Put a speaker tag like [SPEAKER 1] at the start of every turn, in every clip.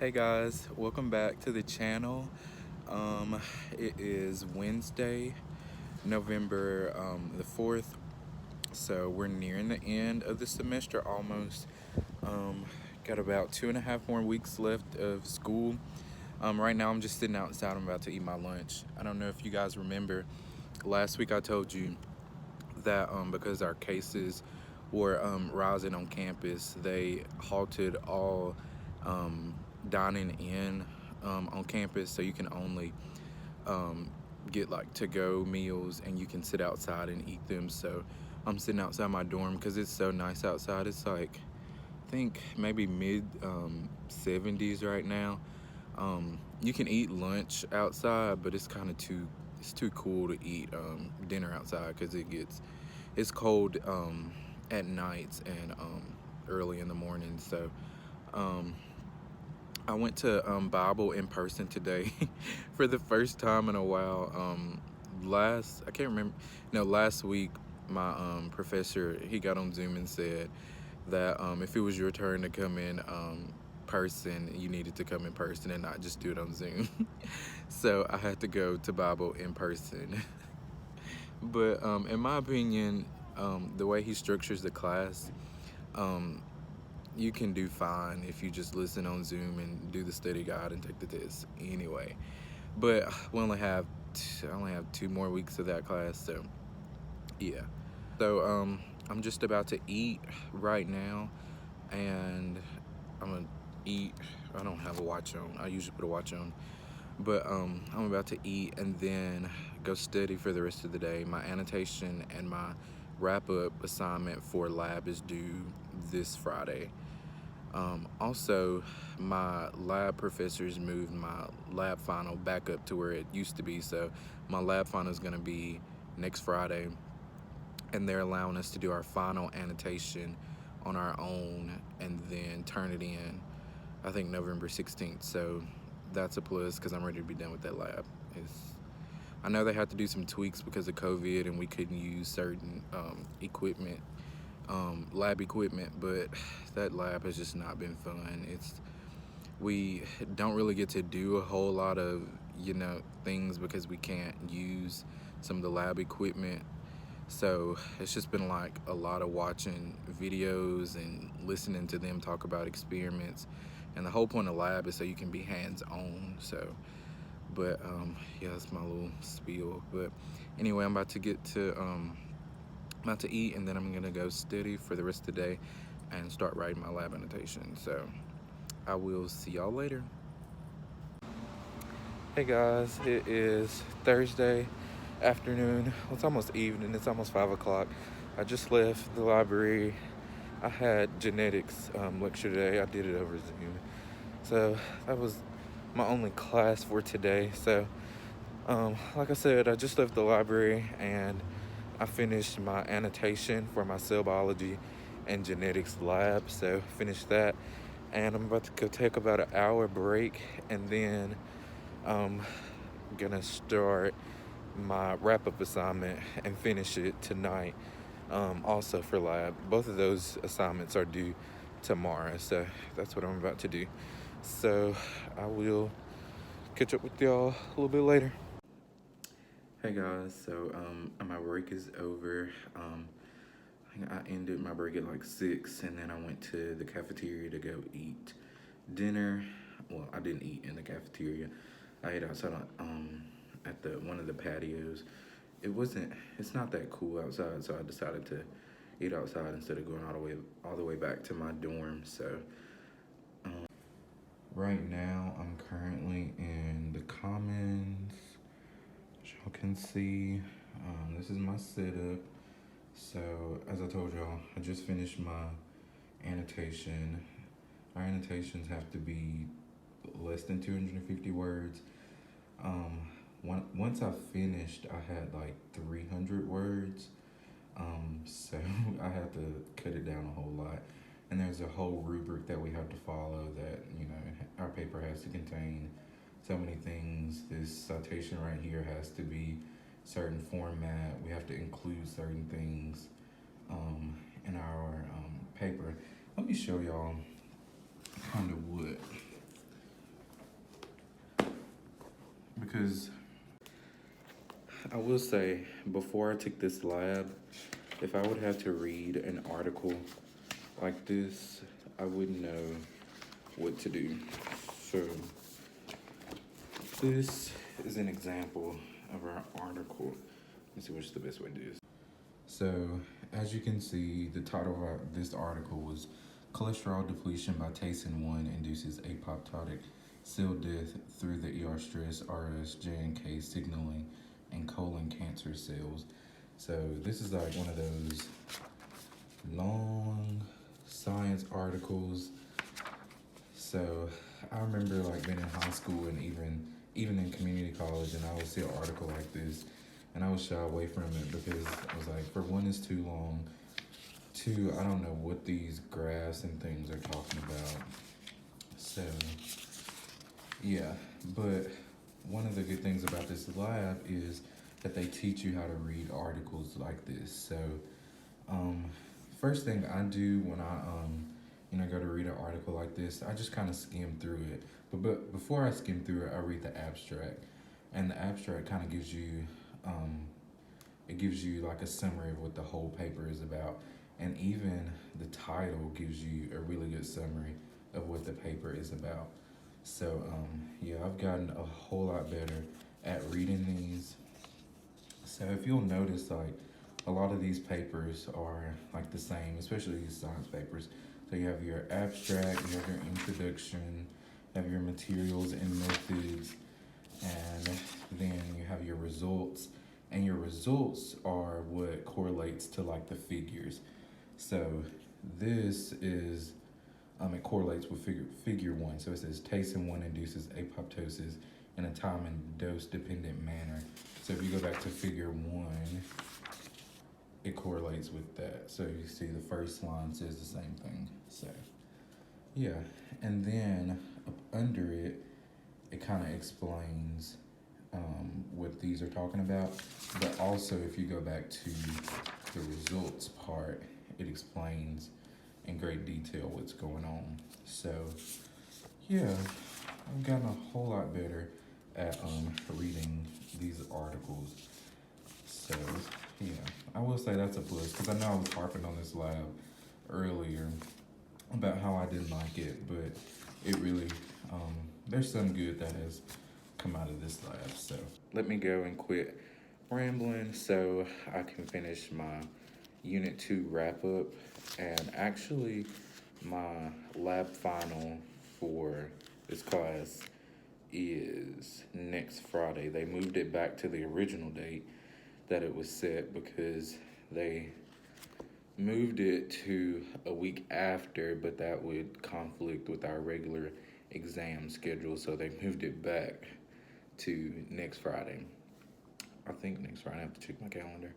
[SPEAKER 1] Hey guys, welcome back to the channel. It is Wednesday, November the 4th, so we're nearing the end of the semester almost. Got about 2.5 more weeks left of school. Right now I'm just sitting outside. I'm about to eat my lunch. I don't know if you guys remember, last week I told you that because our cases were rising on campus, they halted all dining in on campus, so you can only get like to-go meals and you can sit outside and eat them. So I'm sitting outside my dorm because it's so nice outside. It's like, I think maybe mid 70s right now. You can eat lunch outside, but it's kind of too cool to eat dinner outside because it's cold at nights and early in the morning. So um, I went to Bible in person today for the first time in a while. I can't remember. No, last week my professor, he got on Zoom and said that if it was your turn to come in person, you needed to come in person and not just do it on Zoom. So I had to go to Bible in person. But in my opinion, the way he structures the class, um, you can do fine if you just listen on Zoom and do the study guide and take the test anyway. But I only have 2 more weeks of that class, so yeah. So I'm just about to eat right now, and I'm gonna eat. I don't have a watch on. I usually put a watch on, but I'm about to eat and then go study for the rest of the day. My annotation and my wrap-up assignment for lab is due this Friday. Also, my lab professors moved my lab final back up to where it used to be, so my lab final is going to be next Friday, and they're allowing us to do our final annotation on our own and then turn it in, I think November 16th. So that's a plus because I'm ready to be done with that lab. I know they had to do some tweaks because of COVID and we couldn't use certain equipment, lab equipment, but that lab has just not been fun. We don't really get to do a whole lot of things because we can't use some of the lab equipment. So it's just been like a lot of watching videos and listening to them talk about experiments, and the whole point of lab is so you can be hands-on. So but yeah, that's my little spiel. But anyway, I'm about to eat, and then I'm gonna go study for the rest of the day and start writing my lab annotation. So I will see y'all later. Hey guys, it is Thursday afternoon. Well, it's almost evening. It's almost 5 o'clock. I just left the library. I had genetics lecture today. I did it over Zoom. So that was my only class for today. So like I said, I just left the library and I finished my annotation for my cell biology and genetics lab. So finished that, and I'm about to go take about an hour break, and then I'm gonna start my wrap-up assignment and finish it tonight. Also for lab, both of those assignments are due tomorrow, so that's what I'm about to do. So I will catch up with y'all a little bit later. Hey guys, so my break is over. I think I ended my break at like 6, and then I went to the cafeteria to go eat dinner. Well, I didn't eat in the cafeteria. I ate outside at the one of the patios. It's not that cool outside, so I decided to eat outside instead of going all the way back to my dorm. So right now I'm currently in the commons. As y'all can see, this is my setup. So as I told y'all, I just finished my annotation. Our annotations have to be less than 250 words. Um, Once I finished, I had like 300 words. So I had to cut it down a whole lot. And there's a whole rubric that we have to follow that, our paper has to contain so many things. This citation right here has to be certain format. We have to include certain things in our paper. Let me show y'all kind of what because I will say, before I took this lab, if I would have to read an article like this, I wouldn't know what to do. So, this is an example of our article. Let's see what's the best way to do this. So, as you can see, the title of this article was Cholesterol Depletion by Taysen 1 Induces Apoptotic Cell Death Through the ER Stress RS J&K Signaling and Colon Cancer Cells. So, this is like one of those long science articles. So, I remember like being in high school and even in community college, and I would see an article like this, and I would shy away from it because I was like, for one, it's too long. Two, I don't know what these graphs and things are talking about. So, yeah. But one of the good things about this lab is that they teach you how to read articles like this. So, first thing I do when I go to read an article like this, I just kind of skim through it. But before I skim through it, I read the abstract, and the abstract kind of gives you, it gives you like a summary of what the whole paper is about, and even the title gives you a really good summary of what the paper is about. So yeah, I've gotten a whole lot better at reading these. So if you'll notice, like a lot of these papers are like the same, especially these science papers. So you have your abstract, you have your introduction, you have your materials and methods, and then you have your results. And your results are what correlates to like the figures. So this is, it correlates with figure one. So it says Taysen 1 induces apoptosis in a time and dose dependent manner. So if you go back to figure one, it correlates with that. So you see the first line says the same thing. So yeah, and then up under it, it kind of explains what these are talking about. But also, if you go back to the results part, it explains in great detail what's going on. So yeah, I've gotten a whole lot better at reading these articles. So yeah, I will say that's a plus, because I know I was harping on this lab earlier about how I didn't like it, but it really, there's some good that has come out of this lab. So let me go and quit rambling so I can finish my Unit 2 wrap up. And actually, my lab final for this class is next Friday. They moved it back to the original date that it was set because they moved it to a week after, but that would conflict with our regular exam schedule, so they moved it back to next Friday. I think next Friday. I have to check my calendar.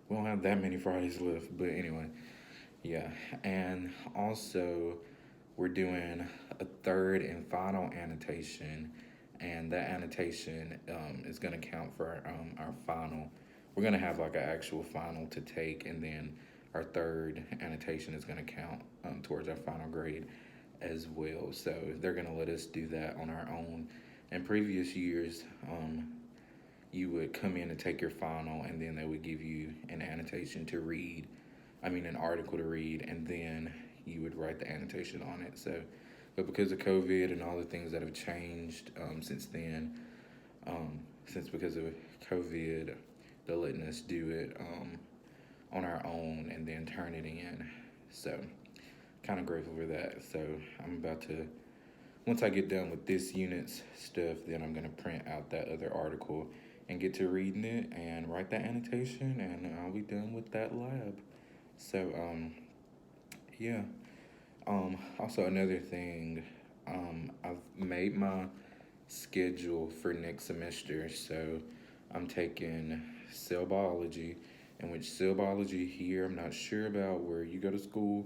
[SPEAKER 1] We don't have that many Fridays left, but anyway, yeah. And also, we're doing a third and final annotation, and that annotation is going to count for our final. We're going to have like an actual final to take, and then our third annotation is going to count towards our final grade as well. So they're going to let us do that on our own. In previous years, you would come in and take your final, and then they would give you an annotation to read. An article to read, and then you would write the annotation on it. So, but because of COVID and all the things that have changed since then, because of COVID, they're letting us do it on our own and then turn it in. So, kind of grateful for that. So, I'm about to, once I get done with this unit's stuff, then I'm going to print out that other article and get to reading it and write that annotation, and I'll be done with that lab. So, yeah. Also, another thing, I've made my schedule for next semester. So, I'm taking cell biology, in which cell biology here, I'm not sure about where you go to school,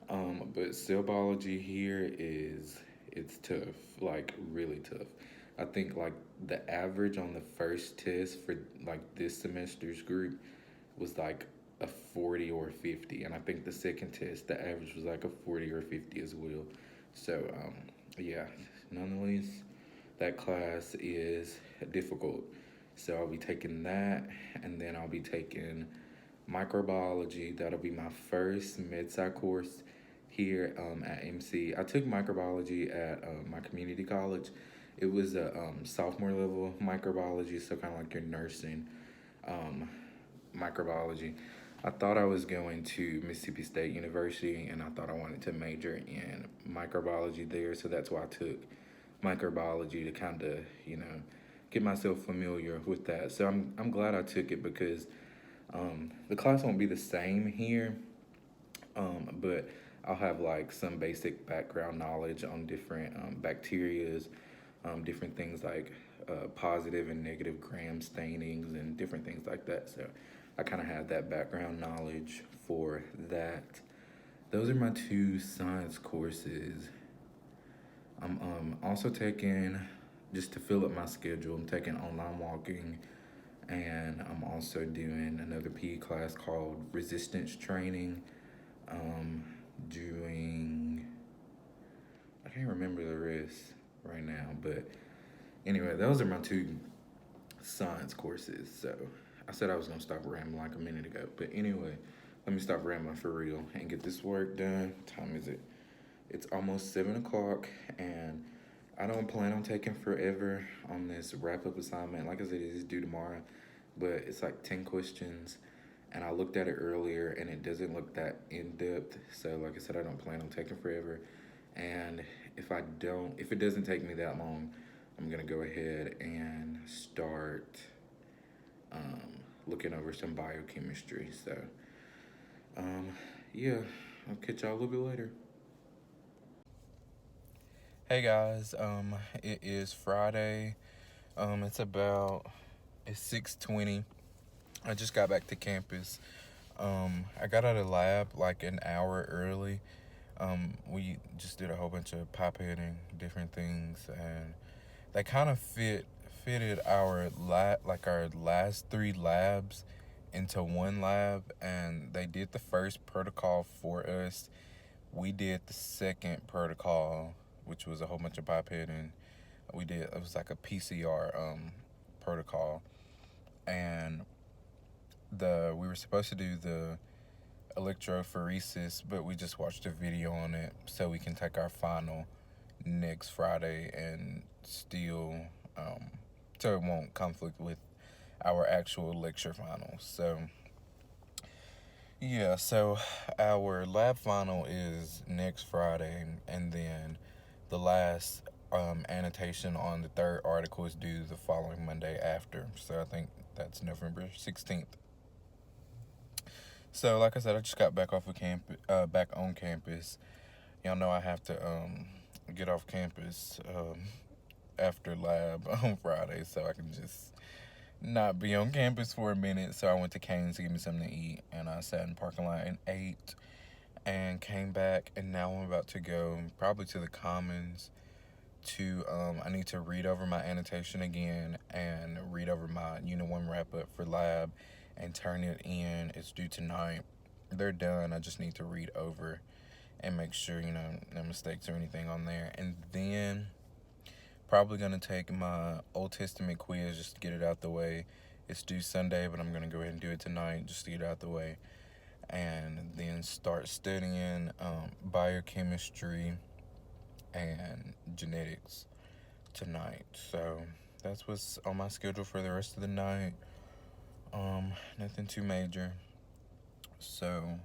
[SPEAKER 1] but cell biology here it's tough, like really tough. I think like the average on the first test for like this semester's group was like a 40 or a 50, and I think the second test the average was like a 40 or 50 as well. So yeah, nonetheless, that class is difficult. So I'll be taking that, and then I'll be taking microbiology. That'll be my first med-sci course here at MC. I took microbiology at my community college. It was a sophomore level microbiology, so kind of like your nursing um, microbiology. I thought I was going to Mississippi State University, and I thought I wanted to major in microbiology there, so that's why I took microbiology to kind of, get myself familiar with that. So I'm glad I took it because the class won't be the same here, but I'll have like some basic background knowledge on different bacterias, different things like positive and negative gram stainings and different things like that. So I kind of have that background knowledge for that. Those are my two science courses. I'm also taking, just to fill up my schedule, I'm taking online walking, and I'm also doing another PE class called resistance training. Doing, I can't remember the rest right now, but anyway, those are my two science courses. So I said I was gonna stop rambling like a minute ago, but anyway, let me stop rambling for real and get this work done. What time is it? It's almost 7 o'clock, and I don't plan on taking forever on this wrap up assignment. Like I said, it is due tomorrow, but it's like 10 questions. And I looked at it earlier, and it doesn't look that in depth. So, like I said, I don't plan on taking forever. And if it doesn't take me that long, I'm gonna go ahead and start looking over some biochemistry. So, yeah, I'll catch y'all a little bit later. Hey guys, it is Friday. It's 6:20. I just got back to campus. I got out of lab like an hour early. We just did a whole bunch of pipetting, different things, and they kind of fitted our our last three labs into one lab, and they did the first protocol for us. We did the second protocol, which was a whole bunch of pipetting. It was like a PCR protocol, and we were supposed to do the electrophoresis, but we just watched a video on it so we can take our final next Friday and still so it won't conflict with our actual lecture finals. So yeah, so our lab final is next Friday, and then the last annotation on the third article is due the following Monday after. So I think that's November 16th. So, like I said, I just got back back on campus. Y'all know I have to get off campus after lab on Friday, so I can just not be on campus for a minute. So I went to Cane's to get me something to eat, and I sat in the parking lot and ate, and came back, and now I'm about to go probably to the Commons to I need to read over my annotation again and read over my Unit 1 wrap up for lab and turn it in. It's due tonight. They're done. I just need to read over and make sure, no mistakes or anything on there. And then probably going to take my Old Testament quiz just to get it out the way. It's due Sunday, but I'm going to go ahead and do it tonight just to get it out the way. And then start studying biochemistry and genetics tonight. So that's what's on my schedule for the rest of the night. Nothing too major. So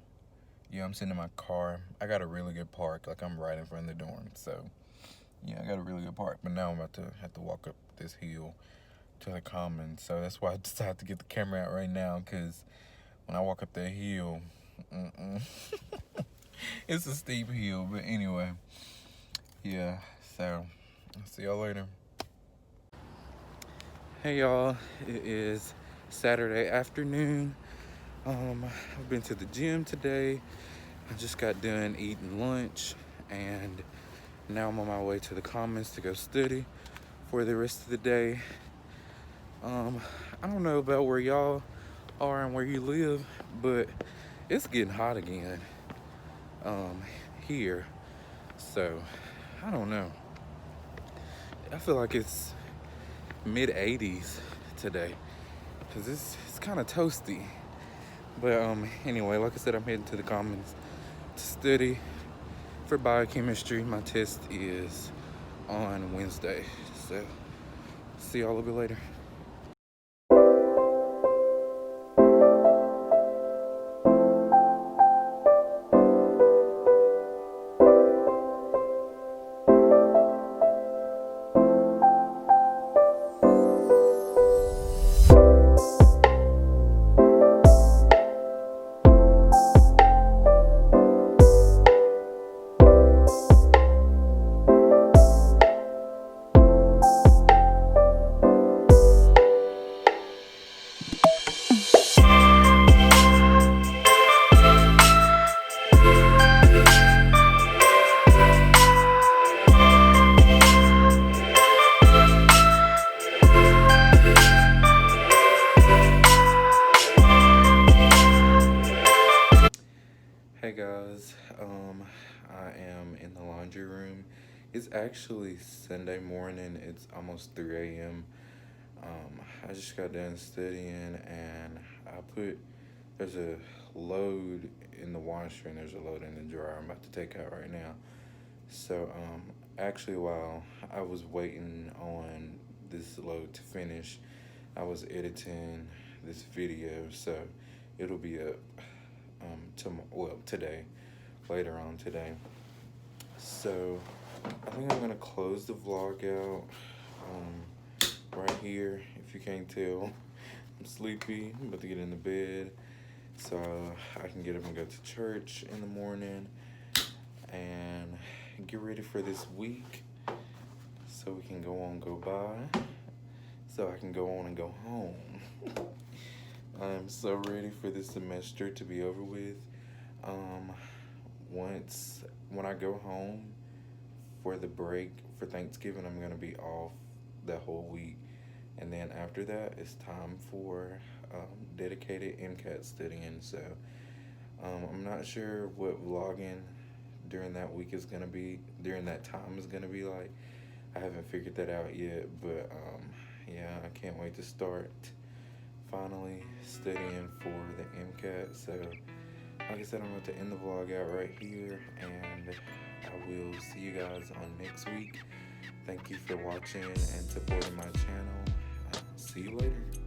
[SPEAKER 1] yeah, I'm sitting in my car. I got a really good park, like I'm right in front of the dorm. So yeah, I got a really good park. But now I'm about to have to walk up this hill to the Commons. So that's why I decided to get the camera out right now, because when I walk up that hill, it's a steep hill. But anyway, yeah, so I'll see y'all later. Hey y'all, it is Saturday afternoon. I've been to the gym today. I just got done eating lunch, and now I'm on my way to the Commons to go study for the rest of the day. I don't know about where y'all are and where you live, but it's getting hot again here. So I don't know. I feel like it's mid 80s today because it's kind of toasty. But anyway, like I said, I'm heading to the Commons to study for biochemistry. My test is on Wednesday, so see y'all a little bit later. Hey guys, I am in the laundry room. It's actually Sunday morning. It's almost 3 a.m. I just got done studying and there's a load in the washer and there's a load in the dryer I'm about to take out right now. So, actually, while I was waiting on this load to finish, I was editing this video, so it'll be up today, later on today. So I think I'm gonna close the vlog out right here. If you can't tell, I'm sleepy. I'm about to get in the bed so I can get up and go to church in the morning and get ready for this week so we can go by, so I can go on and go home. I'm so ready for this semester to be over with. When I go home for the break for Thanksgiving, I'm gonna be off the whole week, and then after that, it's time for dedicated MCAT studying. So I'm not sure what vlogging during that week is gonna be, during that time is gonna be like. I haven't figured that out yet, but yeah, I can't wait to start finally studying for the MCAT. So like I said, I'm going to end the vlog out right here, and I will see you guys on next week. Thank you for watching and supporting my channel. See you later.